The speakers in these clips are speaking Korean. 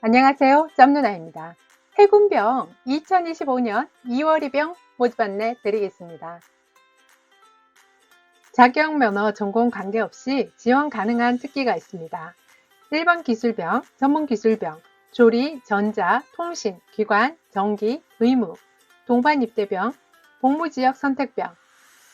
안녕하세요. 짬누나입니다. 해군병 2025년 2월 입영 모집 안내 드리겠습니다. 자격면허 전공 관계없이 지원 가능한 특기가 있습니다. 1번 기술병, 전문기술병, 조리, 전자, 통신, 기관, 전기, 의무, 동반입대병, 복무지역 선택병.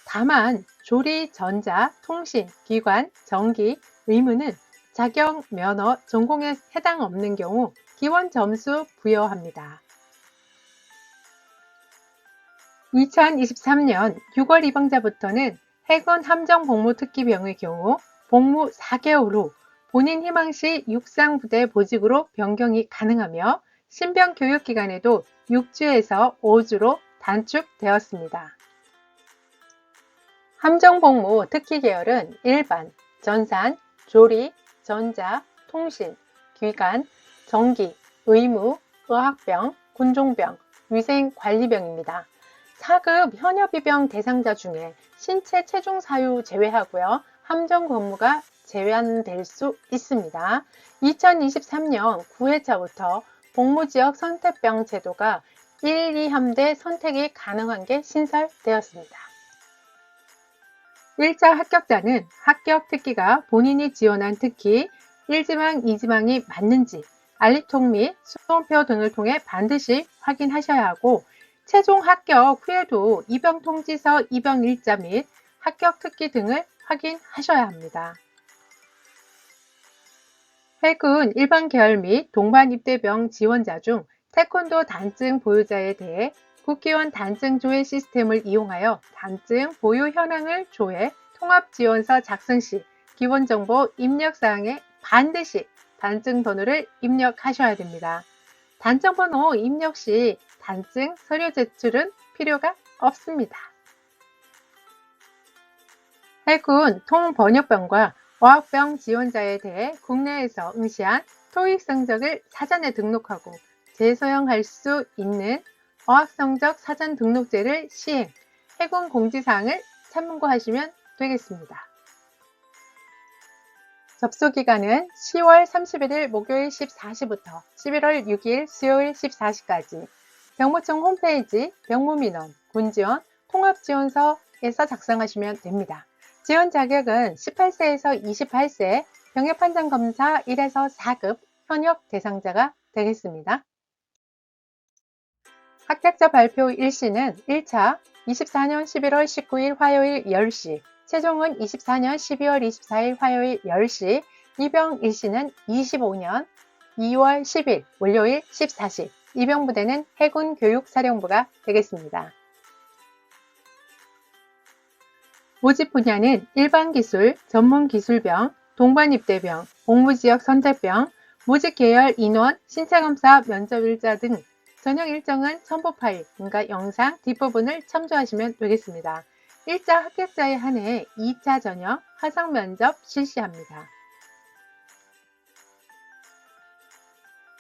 다만 조리, 전자, 통신, 기관, 전기, 의무는 자격 면허 전공에 해당 없는 경우 기원 점수 부여합니다. 2023년 6월 입영자부터는 해군 함정 복무 특기병의 경우 복무 4개월 후 본인 희망시 육상부대 보직으로 변경이 가능하며 신병 교육기간에도 6주에서 5주로 단축되었습니다. 함정복무 특기 계열은 일반, 전산, 조리, 전자, 통신, 기관, 전기, 의무, 의학병, 군종병, 위생관리병입니다. 4급 현역입영 대상자 중에 신체 체중 사유 제외하고요. 함정 근무가 제외될 수 있습니다. 2023년 9회차부터 복무지역 선택병 제도가 1, 2함대 선택이 가능한 게 신설되었습니다. 1차 합격자는 합격 특기가 본인이 지원한 특기 1지망, 2지망이 맞는지 알리톡 및 수험표 등을 통해 반드시 확인하셔야 하고 최종 합격 후에도 입영 통지서 입영 일자 및 합격 특기 등을 확인하셔야 합니다. 해군 일반 계열 및 동반 입대병 지원자 중 태권도 단증 보유자에 대해 국기원 단증 조회 시스템을 이용하여 단증 보유 현황을 조회, 통합지원서 작성 시 기본정보 입력사항에 반드시 단증 번호를 입력하셔야 됩니다. 단증 번호 입력 시 단증 서류 제출은 필요가 없습니다. 해군 통번역병과 어학병 지원자에 대해 국내에서 응시한 토익 성적을 사전에 등록하고 재소형할 수 있는 어학성적 사전 등록제를 시행, 해군 공지사항을 참고하시면 되겠습니다. 접수기간은 10월 31일 목요일 14시부터 11월 6일 수요일 14시까지 병무청 홈페이지 병무민원, 군지원, 통합지원서에서 작성하시면 됩니다. 지원 자격은 18세에서 28세, 병역판정검사 1에서 4급 현역 대상자가 되겠습니다. 합격자 발표 일시는 1차 24년 11월 19일 화요일 10시, 최종은 24년 12월 24일 화요일 10시, 입영 일시는 25년 2월 10일 월요일 14시, 입영부대는 해군교육사령부가 되겠습니다. 모집 분야는 일반기술, 전문기술병, 동반입대병, 복무지역 선택병, 모집계열 인원, 신체검사, 면접일자 등 전형 일정은 첨부 파일과 영상 뒷부분을 참조하시면 되겠습니다. 1차 합격자에 한해 2차 전형 화상 면접 실시합니다.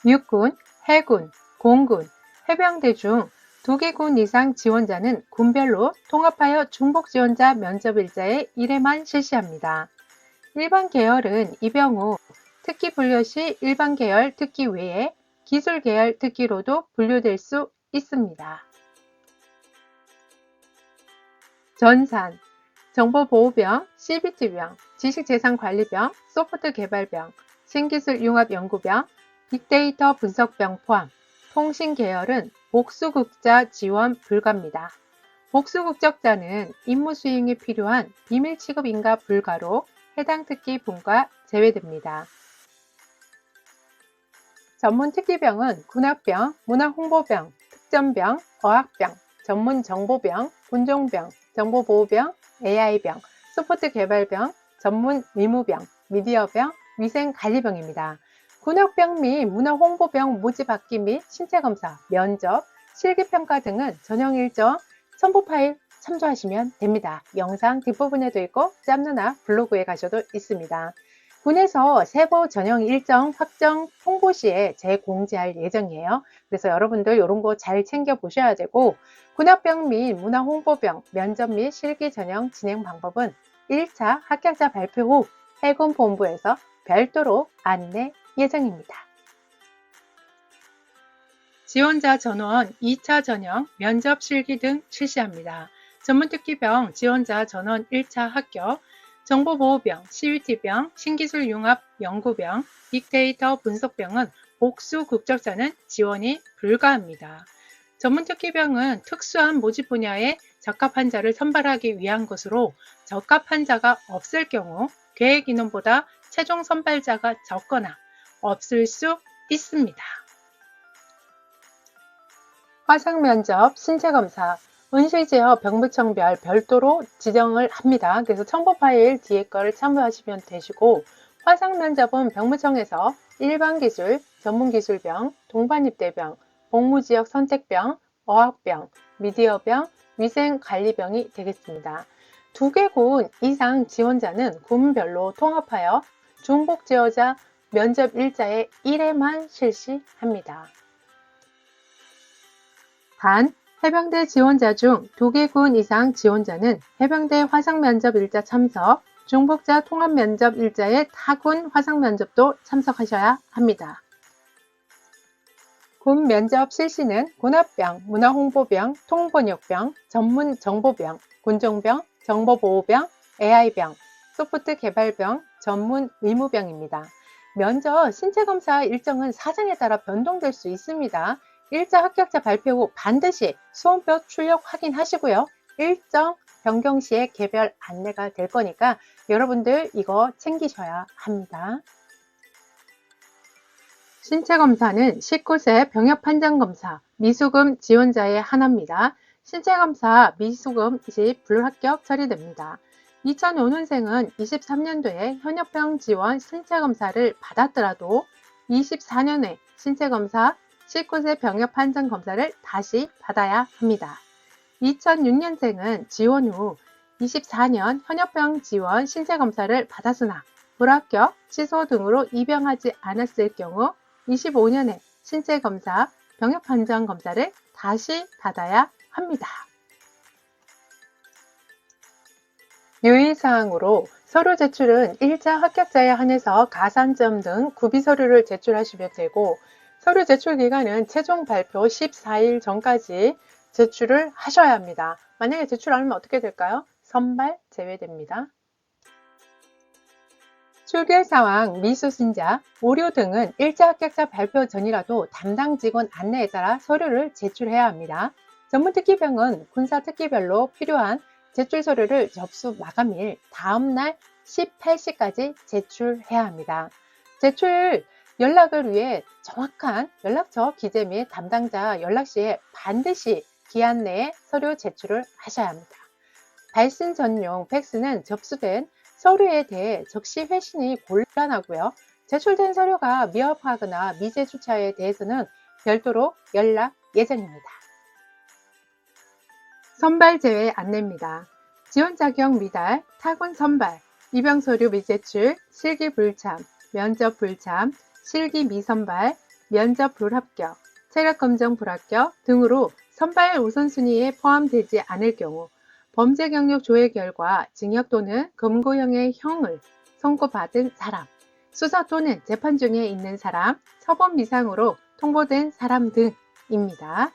육군, 해군, 공군, 해병대 중 2개 군 이상 지원자는 군별로 통합하여 중복 지원자 면접일자에 1회만 실시합니다. 일반 계열은 입영 후 특기 분류 시 일반 계열 특기 외에 기술 계열 특기로도 분류될 수 있습니다. 전산, 정보보호병, CBT병, 지식재산관리병, 소프트개발병, 신기술융합연구병, 빅데이터 분석병 포함, 통신계열은 복수국자 지원 불가입니다. 복수국적자는 임무 수행에 필요한 비밀 취급 인가 불가로 해당 특기 분과 제외됩니다. 전문 특기병은 군학병, 문화홍보병, 특전병, 어학병, 전문정보병, 군종병, 정보보호병, AI병, 소프트개발병, 전문 의무병, 미디어병, 위생관리병입니다. 군학병 및 문화홍보병 모집학기 및 신체검사, 면접, 실기평가 등은 전형 일정 첨부 파일 참조하시면 됩니다. 영상 뒷부분에도 있고 짬누나 블로그에 가셔도 있습니다. 군에서 세부 전형 일정 확정 홍보 시에 재공지할 예정이에요. 그래서 여러분들 이런 거 잘 챙겨 보셔야 되고 군합병 및 문화홍보병 면접 및 실기 전형 진행 방법은 1차 합격자 발표 후 해군본부에서 별도로 안내 예정입니다. 지원자 전원 2차 전형, 면접 실기 등 실시합니다. 전문특기병 지원자 전원 1차 합격, 정보보호병, CUT병, 신기술 융합 연구병, 빅데이터 분석병은 복수 국적자는 지원이 불가합니다. 전문특기병은 특수한 모집 분야에 적합한 자를 선발하기 위한 것으로 적합한 자가 없을 경우 계획 인원보다 최종 선발자가 적거나 없을 수 있습니다. 화상면접, 신체검사, 응시제어 병무청별 별도로 지정을 합니다. 그래서 첨부 파일 뒤에 거를 참고하시면 되시고, 화상면접은 병무청에서 일반기술, 전문기술병, 동반입대병, 복무지역 선택병, 어학병, 미디어병, 위생관리병이 되겠습니다. 2개 군 이상 지원자는 군별로 통합하여 중복 지원자 면접 일자에 1회만 실시합니다. 단, 해병대 지원자 중 2개 군 이상 지원자는 해병대 화상면접 일자 참석, 중복자 통합면접 일자의 타군 화상면접도 참석하셔야 합니다. 군 면접 실시는 군합병, 문화홍보병, 통번역병, 전문정보병, 군종병, 정보보호병, AI병, 소프트 개발병, 전문 의무병입니다. 면접 신체검사 일정은 사정에 따라 변동될 수 있습니다. 일자 합격자 발표 후 반드시 수험표 출력 확인하시고요. 일정 변경 시에 개별 안내가 될 거니까 여러분들 이거 챙기셔야 합니다. 신체검사는 19세 병역판정검사, 미수금 지원자의 하나입니다. 신체검사 미수금 시 불합격 처리됩니다. 2005년생은 23년도에 현역병 지원 신체검사를 받았더라도 24년에 신체검사 19세 병역판정검사를 다시 받아야 합니다. 2006년생은 지원 후 24년 현역병 지원 신체검사를 받았으나 불합격, 취소 등으로 입영하지 않았을 경우 25년에 신체검사, 병역판정검사를 다시 받아야 합니다. 유의사항으로 서류 제출은 일자 합격자에 한해서 가산점 등 구비서류를 제출하시면 되고, 서류 제출 기간은 최종 발표 14일 전까지 제출을 하셔야 합니다. 만약에 제출 안 하면 어떻게 될까요? 선발 제외됩니다. 출결 상황, 미수신자, 오류 등은 일자 합격자 발표 전이라도 담당 직원 안내에 따라 서류를 제출해야 합니다. 전문특기병은 군사특기별로 필요한 제출 서류를 접수 마감일 다음날 18시까지 제출해야 합니다. 제출 연락을 위해 정확한 연락처 기재 및 담당자 연락 시에 반드시 기한 내에 서류 제출을 하셔야 합니다. 발신 전용 팩스는 접수된 서류에 대해 적시 회신이 곤란하고요. 제출된 서류가 미흡하거나 미제출처에 대해서는 별도로 연락 예정입니다. 선발 제외 안내입니다. 지원 자격 미달, 타군 선발, 입영 서류 미제출, 실기 불참, 면접 불참, 실기 미선발, 면접 불합격, 체력 검정 불합격 등으로 선발 우선순위에 포함되지 않을 경우 범죄 경력 조회 결과 징역 또는 금고형의 형을 선고받은 사람, 수사 또는 재판 중에 있는 사람, 처분 미상으로 통보된 사람 등입니다.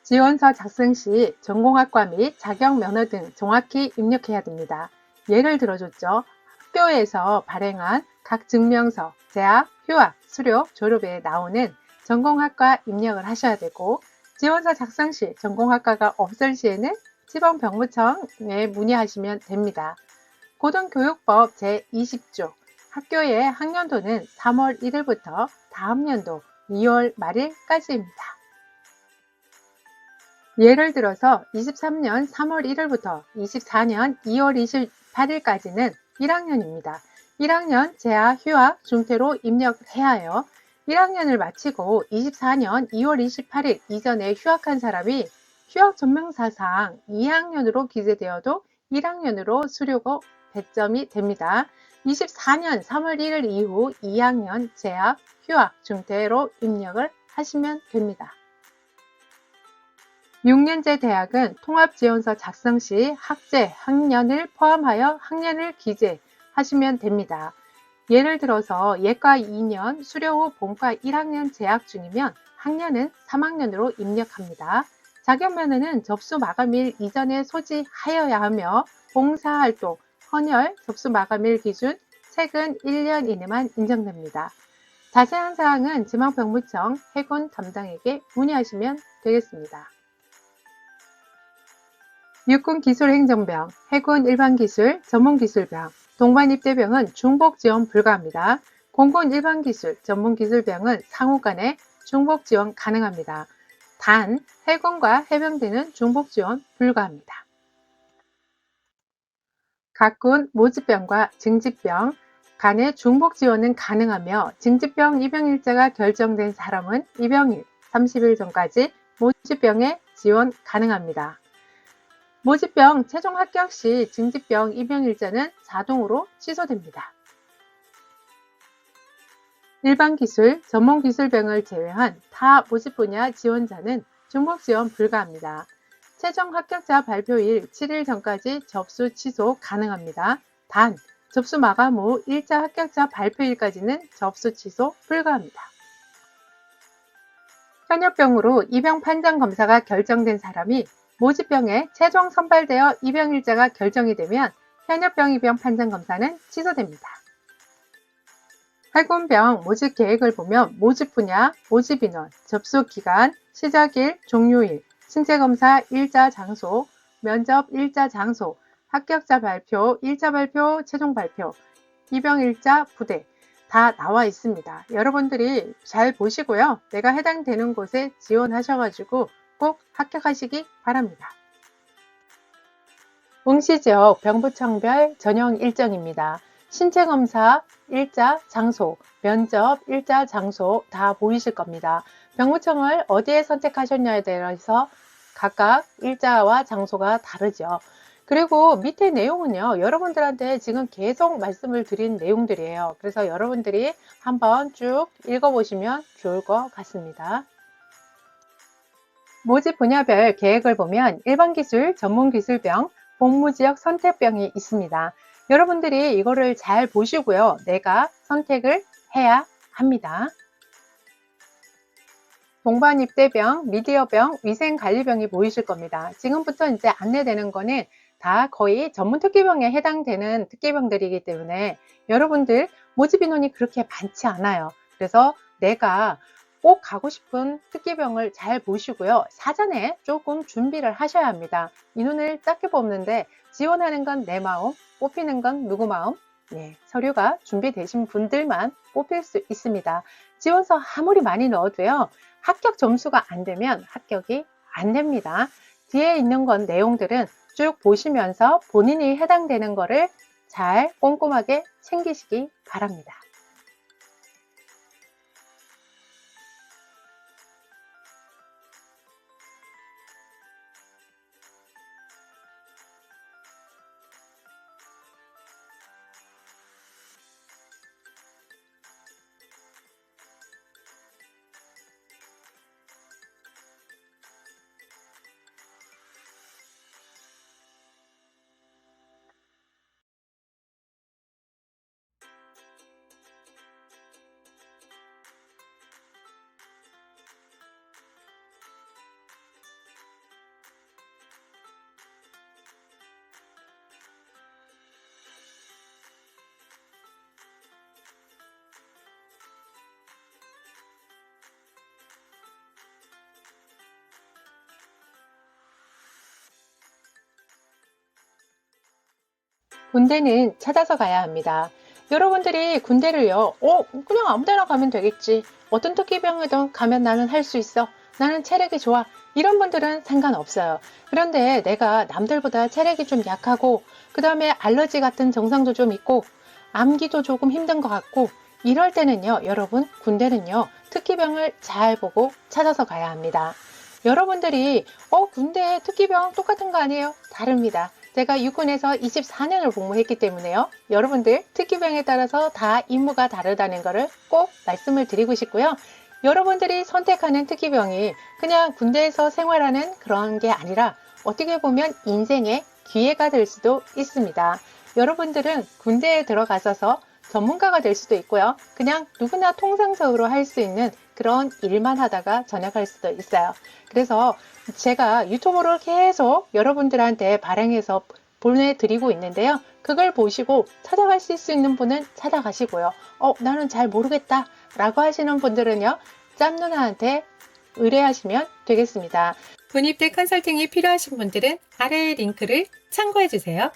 지원서 작성 시 전공학과 및 자격 면허 등 정확히 입력해야 됩니다. 예를 들어줬죠. 학교에서 발행한 각 증명서, 재학, 휴학, 수료, 졸업에 나오는 전공학과 입력을 하셔야 되고, 지원서 작성 시 전공학과가 없을 시에는 지방병무청에 문의하시면 됩니다. 고등교육법 제20조 학교의 학년도는 3월 1일부터 다음 연도 2월 말일까지입니다. 예를 들어서 23년 3월 1일부터 24년 2월 28일까지는 1학년입니다. 1학년 재학, 휴학, 중퇴로 입력해야 해요. 1학년을 마치고 24년 2월 28일 이전에 휴학한 사람이 휴학 전명사상 2학년으로 기재되어도 1학년으로 수료고 배점이 됩니다. 24년 3월 1일 이후 2학년 재학, 휴학, 중퇴로 입력을 하시면 됩니다. 6년제 대학은 통합지원서 작성 시 학제, 학년을 포함하여 학년을 기재하시면 됩니다. 예를 들어서 예과 2년, 수료 후 본과 1학년 재학 중이면 학년은 3학년으로 입력합니다. 자격면허는 접수 마감일 이전에 소지하여야 하며 봉사활동, 헌혈, 접수 마감일 기준 최근 1년 이내만 인정됩니다. 자세한 사항은 지방병무청 해군 담당에게 문의하시면 되겠습니다. 육군기술행정병, 해군 일반기술, 전문기술병, 동반입대병은 중복 지원 불가합니다. 공군 일반기술, 전문기술병은 상호 간에 중복 지원 가능합니다. 단, 해군과 해병대는 중복 지원 불가합니다. 각군 모집병과 징집병 간의 중복 지원은 가능하며 징집병 입영일자가 결정된 사람은 입영일 30일 전까지 모집병에 지원 가능합니다. 모집병 최종 합격 시 징집병 입영일자는 자동으로 취소됩니다. 일반기술, 전문기술병을 제외한 타 모집 분야 지원자는 중복 지원 불가합니다. 최종 합격자 발표일 7일 전까지 접수 취소 가능합니다. 단, 접수 마감 후 1차 합격자 발표일까지는 접수 취소 불가합니다. 현역병으로 입영 판정 검사가 결정된 사람이 모집병에 최종 선발되어 입영일자가 결정이 되면 현역병 입영 판정 검사는 취소됩니다. 해군병 모집 계획을 보면 모집 분야, 모집 인원, 접수 기간, 시작일, 종료일, 신체검사 일자 장소, 면접 일자 장소, 합격자 발표, 1차 발표, 최종 발표, 입영일자 부대 다 나와 있습니다. 여러분들이 잘 보시고요. 내가 해당되는 곳에 지원하셔가지고 꼭 합격하시기 바랍니다. 응시지역 병부청별 전형 일정입니다. 신체검사 일자 장소, 면접 일자 장소 다 보이실 겁니다. 병무청을 어디에 선택하셨냐에 대해서 각각 일자와 장소가 다르죠. 그리고 밑에 내용은요, 여러분들한테 지금 계속 말씀을 드린 내용들이에요. 그래서 여러분들이 한번 쭉 읽어보시면 좋을 것 같습니다. 모집 분야별 계획을 보면 일반기술, 전문기술병, 복무지역 선택병이 있습니다. 여러분들이 이거를 잘 보시고요. 내가 선택을 해야 합니다. 동반입대병, 미디어병, 위생관리병이 보이실 겁니다. 지금부터 이제 안내되는 거는 다 거의 전문특기병에 해당되는 특기병들이기 때문에 여러분들 모집 인원이 그렇게 많지 않아요. 그래서 내가 꼭 가고 싶은 특기병을 잘 보시고요. 사전에 조금 준비를 하셔야 합니다. 인원을 작게 뽑는데 지원하는 건 내 마음, 뽑히는 건 누구 마음? 네, 서류가 준비되신 분들만 뽑힐 수 있습니다. 지원서 아무리 많이 넣어도요. 합격 점수가 안 되면 합격이 안 됩니다. 뒤에 있는 건 내용들은 쭉 보시면서 본인이 해당되는 거를 잘 꼼꼼하게 챙기시기 바랍니다. 군대는 찾아서 가야 합니다. 여러분들이 군대를요, 그냥 아무 데나 가면 되겠지. 어떤 특기병이든 가면 나는 할 수 있어. 나는 체력이 좋아. 이런 분들은 상관없어요. 그런데 내가 남들보다 체력이 좀 약하고, 그 다음에 알러지 같은 증상도 좀 있고, 암기도 조금 힘든 것 같고, 이럴 때는요, 여러분, 군대는요, 특기병을 잘 보고 찾아서 가야 합니다. 여러분들이, 군대 특기병 똑같은 거 아니에요? 다릅니다. 제가 육군에서 24년을 복무했기 때문에요. 여러분들 특기병에 따라서 다 임무가 다르다는 것을 꼭 말씀을 드리고 싶고요. 여러분들이 선택하는 특기병이 그냥 군대에서 생활하는 그런 게 아니라 어떻게 보면 인생의 기회가 될 수도 있습니다. 여러분들은 군대에 들어가셔서 전문가가 될 수도 있고요. 그냥 누구나 통상적으로 할 수 있는 그런 일만 하다가 전역할 수도 있어요. 그래서 제가 유튜브를 계속 여러분들한테 발행해서 보내드리고 있는데요. 그걸 보시고 찾아가실 수 있는 분은 찾아가시고요. 나는 잘 모르겠다 라고 하시는 분들은요. 짬 누나한테 의뢰하시면 되겠습니다. 군입대 컨설팅이 필요하신 분들은 아래의 링크를 참고해 주세요.